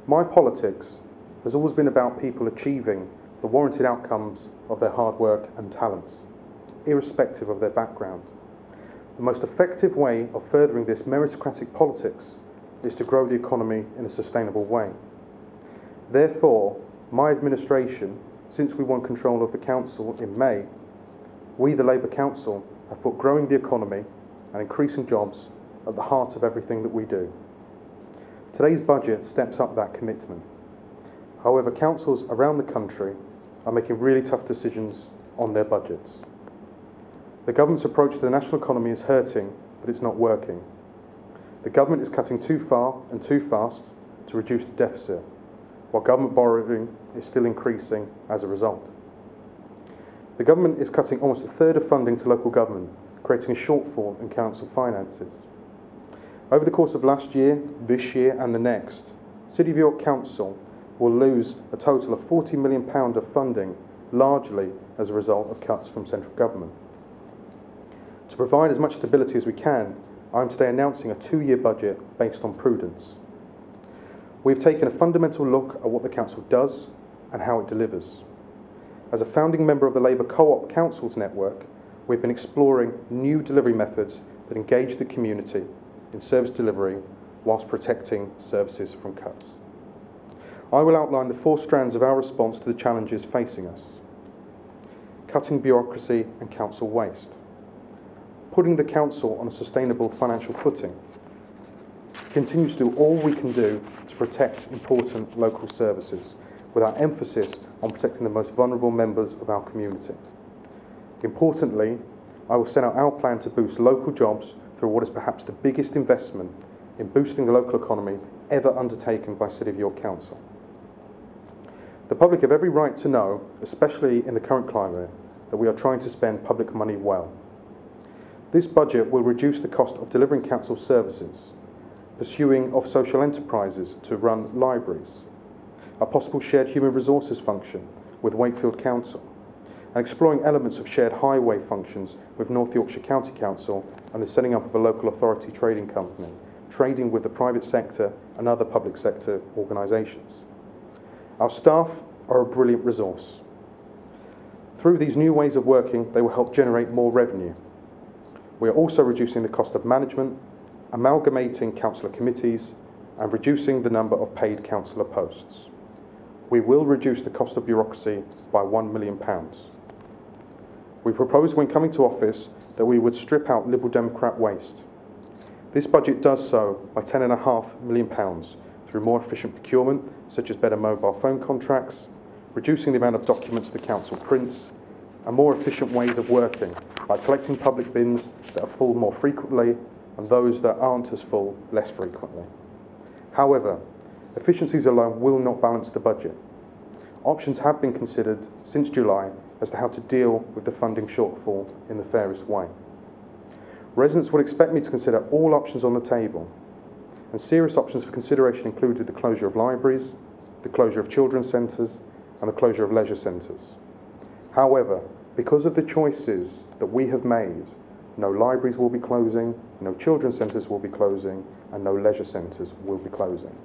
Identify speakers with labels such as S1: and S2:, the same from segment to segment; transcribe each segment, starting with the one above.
S1: My politics has always been about people achieving the warranted outcomes of their hard work and talents, irrespective of their background. The most effective way of furthering this meritocratic politics is to grow the economy in a sustainable way. Therefore, my administration, since we won control of the council in May, we, the Labour Council, have put growing the economy and increasing jobs at the heart of everything that we do. Today's budget steps up that commitment. However, councils around the country are making really tough decisions on their budgets. The government's approach to the national economy is hurting, but it's not working. The government is cutting too far and too fast to reduce the deficit, while government borrowing is still increasing as a result. The government is cutting almost a third of funding to local government, creating a shortfall in council finances. Over the course of last year, this year and the next, City of York Council will lose a total of £40 million of funding, largely as a result of cuts from central government. To provide as much stability as we can, I am today announcing a 2-year budget based on prudence. We've taken a fundamental look at what the council does and how it delivers. As a founding member of the Labour Co-op Councils Network, we've been exploring new delivery methods that engage the community in service delivery whilst protecting services from cuts. I will outline the 4 strands of our response to the challenges facing us. Cutting bureaucracy and council waste. Putting the council on a sustainable financial footing. Continue to do all we can do to protect important local services, with our emphasis on protecting the most vulnerable members of our community. Importantly, I will set out our plan to boost local jobs through what is perhaps the biggest investment in boosting the local economy ever undertaken by City of York Council. The public have every right to know, especially in the current climate, that we are trying to spend public money well. This budget will reduce the cost of delivering council services, pursuing of social enterprises to run libraries, a possible shared human resources function with Wakefield Council, and exploring elements of shared highway functions with North Yorkshire County Council and the setting up of a local authority trading company, trading with the private sector and other public sector organisations. Our staff are a brilliant resource. Through these new ways of working, they will help generate more revenue. We are also reducing the cost of management, amalgamating councillor committees, and reducing the number of paid councillor posts. We will reduce the cost of bureaucracy by £1 million. We proposed when coming to office that we would strip out Liberal Democrat waste. This budget does so by £10.5 million through more efficient procurement, such as better mobile phone contracts, reducing the amount of documents the council prints, and more efficient ways of working, by collecting public bins that are full more frequently and those that aren't as full less frequently. However, efficiencies alone will not balance the budget. Options have been considered since July as to how to deal with the funding shortfall in the fairest way. Residents would expect me to consider all options on the table, and serious options for consideration included the closure of libraries, the closure of children's centres, and the closure of leisure centres. However, because of the choices that we have made, no libraries will be closing, no children's centres will be closing, and no leisure centres will be closing.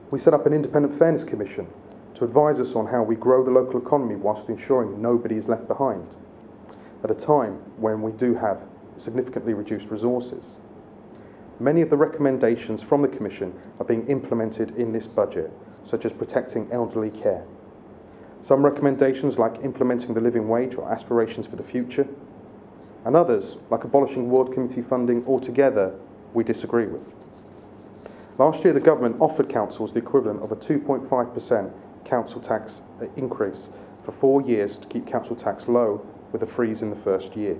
S1: We set up an independent fairness commission to advise us on how we grow the local economy whilst ensuring nobody is left behind, at a time when we do have significantly reduced resources. Many of the recommendations from the Commission are being implemented in this budget, such as protecting elderly care. Some recommendations, like implementing the living wage or aspirations for the future, and others, like abolishing ward committee funding altogether, we disagree with. Last year, the government offered councils the equivalent of a 2.5% council tax increase for 4 years to keep council tax low, with a freeze in the first year.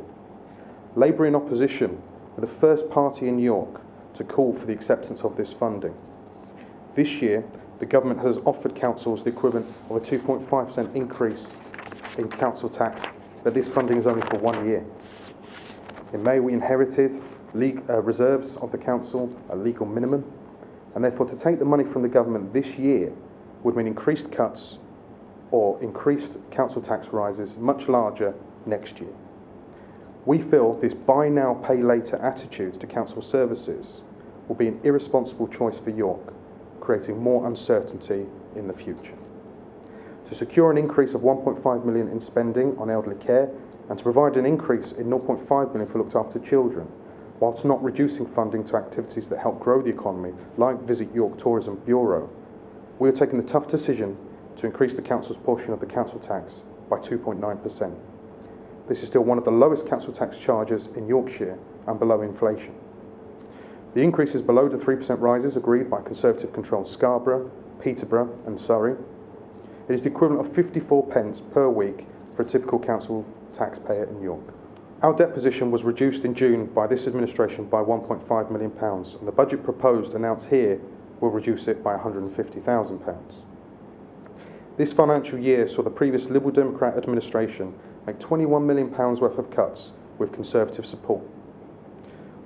S1: Labour in opposition were the first party in York to call for the acceptance of this funding. This year, the government has offered councils the equivalent of a 2.5% increase in council tax, but this funding is only for 1 year. In May, we inherited reserves of the council, a legal minimum, and therefore to take the money from the government this year would mean increased cuts or increased council tax rises much larger next year. We feel this buy now, pay later attitude to council services will be an irresponsible choice for York, creating more uncertainty in the future. To secure an increase of 1.5 million in spending on elderly care and to provide an increase in 0.5 million for looked after children, whilst not reducing funding to activities that help grow the economy, like Visit York Tourism Bureau, we are taking the tough decision to increase the council's portion of the council tax by 2.9%. This is still one of the lowest council tax charges in Yorkshire and below inflation. The increase is below the 3% rises agreed by Conservative-controlled Scarborough, Peterborough and Surrey. It is the equivalent of 54 pence per week for a typical council taxpayer in York. Our debt position was reduced in June by this administration by £1.5 million, and the budget proposed announced here will reduce it by £150,000. This financial year saw the previous Liberal Democrat administration make £21 million worth of cuts with Conservative support.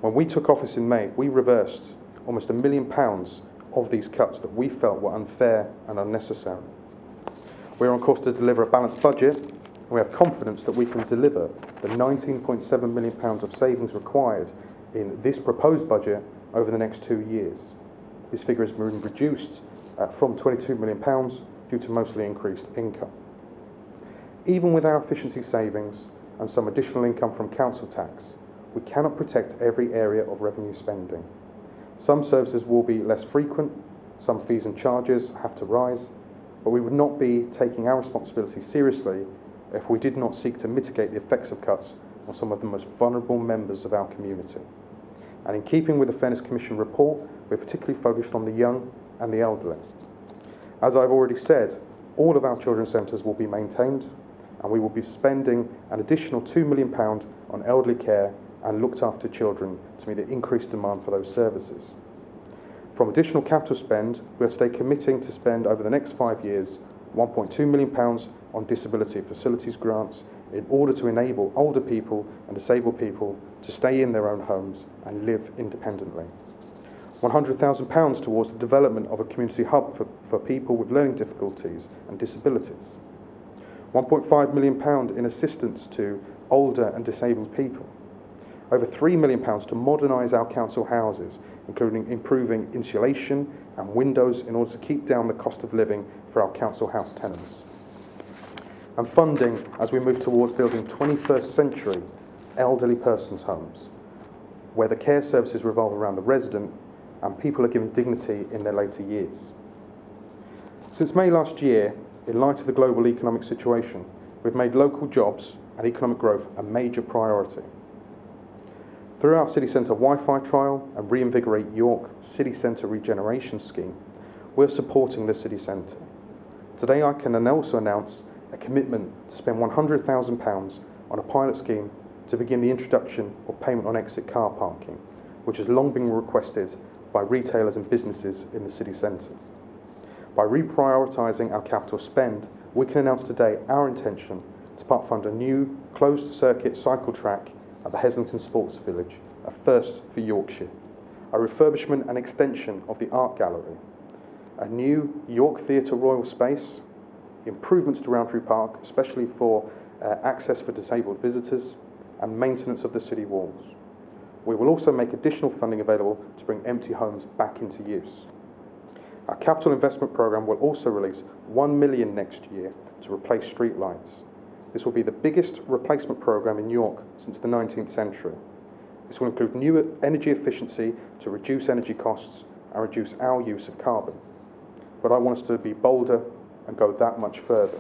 S1: When we took office in May, we reversed almost £1 million of these cuts that we felt were unfair and unnecessary. We are on course to deliver a balanced budget, and we have confidence that we can deliver the £19.7 million of savings required in this proposed budget over the next 2 years. This figure has been reduced from £22 million due to mostly increased income. Even with our efficiency savings and some additional income from council tax, we cannot protect every area of revenue spending. Some services will be less frequent, some fees and charges have to rise, but we would not be taking our responsibility seriously if we did not seek to mitigate the effects of cuts on some of the most vulnerable members of our community. And in keeping with the Fairness Commission report, we're particularly focused on the young and the elderly. As I've already said, all of our children's centres will be maintained, and we will be spending an additional £2 million on elderly care and looked after children to meet the increased demand for those services. From additional capital spend, we'll stay committing to spend over the next 5 years £1.2 million on disability facilities grants in order to enable older people and disabled people to stay in their own homes and live independently. £100,000 towards the development of a community hub for people with learning difficulties and disabilities. £1.5 million in assistance to older and disabled people. Over £3 million to modernise our council houses, including improving insulation and windows in order to keep down the cost of living for our council house tenants. And funding as we move towards building 21st century elderly persons' homes, where the care services revolve around the resident and people are given dignity in their later years. Since May last year, in light of the global economic situation, we've made local jobs and economic growth a major priority. Through our City Centre Wi-Fi trial and Reinvigorate York City Centre Regeneration Scheme, we're supporting the City Centre. Today I can also announce a commitment to spend £100,000 on a pilot scheme to begin the introduction of payment on exit car parking, which has long been requested by retailers and businesses in the city centre. By reprioritising our capital spend, we can announce today our intention to part fund a new closed-circuit cycle track at the Heslington Sports Village, a first for Yorkshire, a refurbishment and extension of the Art Gallery, a new York Theatre Royal space, improvements to Roundtree Park, especially for access for disabled visitors, and maintenance of the city walls. We will also make additional funding available to bring empty homes back into use. Our capital investment programme will also release £1 million next year to replace streetlights. This will be the biggest replacement programme in York since the 19th century. This will include new energy efficiency to reduce energy costs and reduce our use of carbon. But I want us to be bolder and go that much further.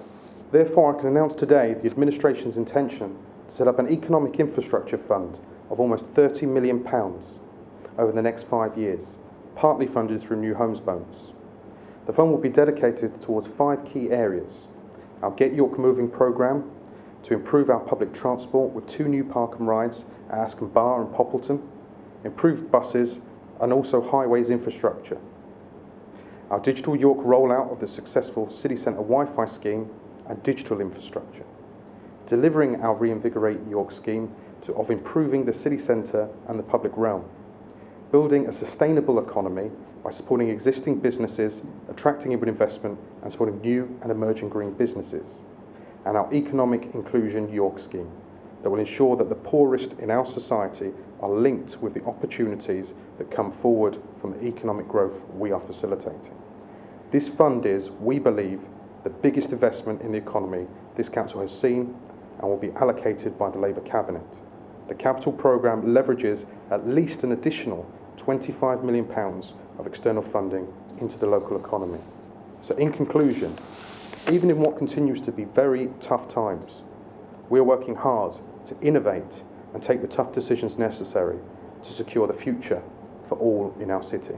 S1: Therefore, I can announce today the administration's intention to set up an economic infrastructure fund of almost £30 million over the next 5 years, partly funded through New Homes bonus. The fund will be dedicated towards 5 key areas: our Get York Moving programme, to improve our public transport with 2 new park and rides at Askham Bar and Poppleton, improved buses and also highways infrastructure, our Digital York rollout of the successful City Centre Wi-Fi scheme and digital infrastructure, delivering our Reinvigorate York scheme of improving the city centre and the public realm, building a sustainable economy by supporting existing businesses, attracting inward investment and supporting new and emerging green businesses, and our Economic Inclusion York scheme that will ensure that the poorest in our society are linked with the opportunities that come forward from the economic growth we are facilitating. This fund is, we believe, the biggest investment in the economy this council has seen and will be allocated by the Labour Cabinet. The capital programme leverages at least an additional £25 million of external funding into the local economy. So in conclusion, even in what continues to be very tough times, we are working hard to innovate and take the tough decisions necessary to secure the future for all in our city.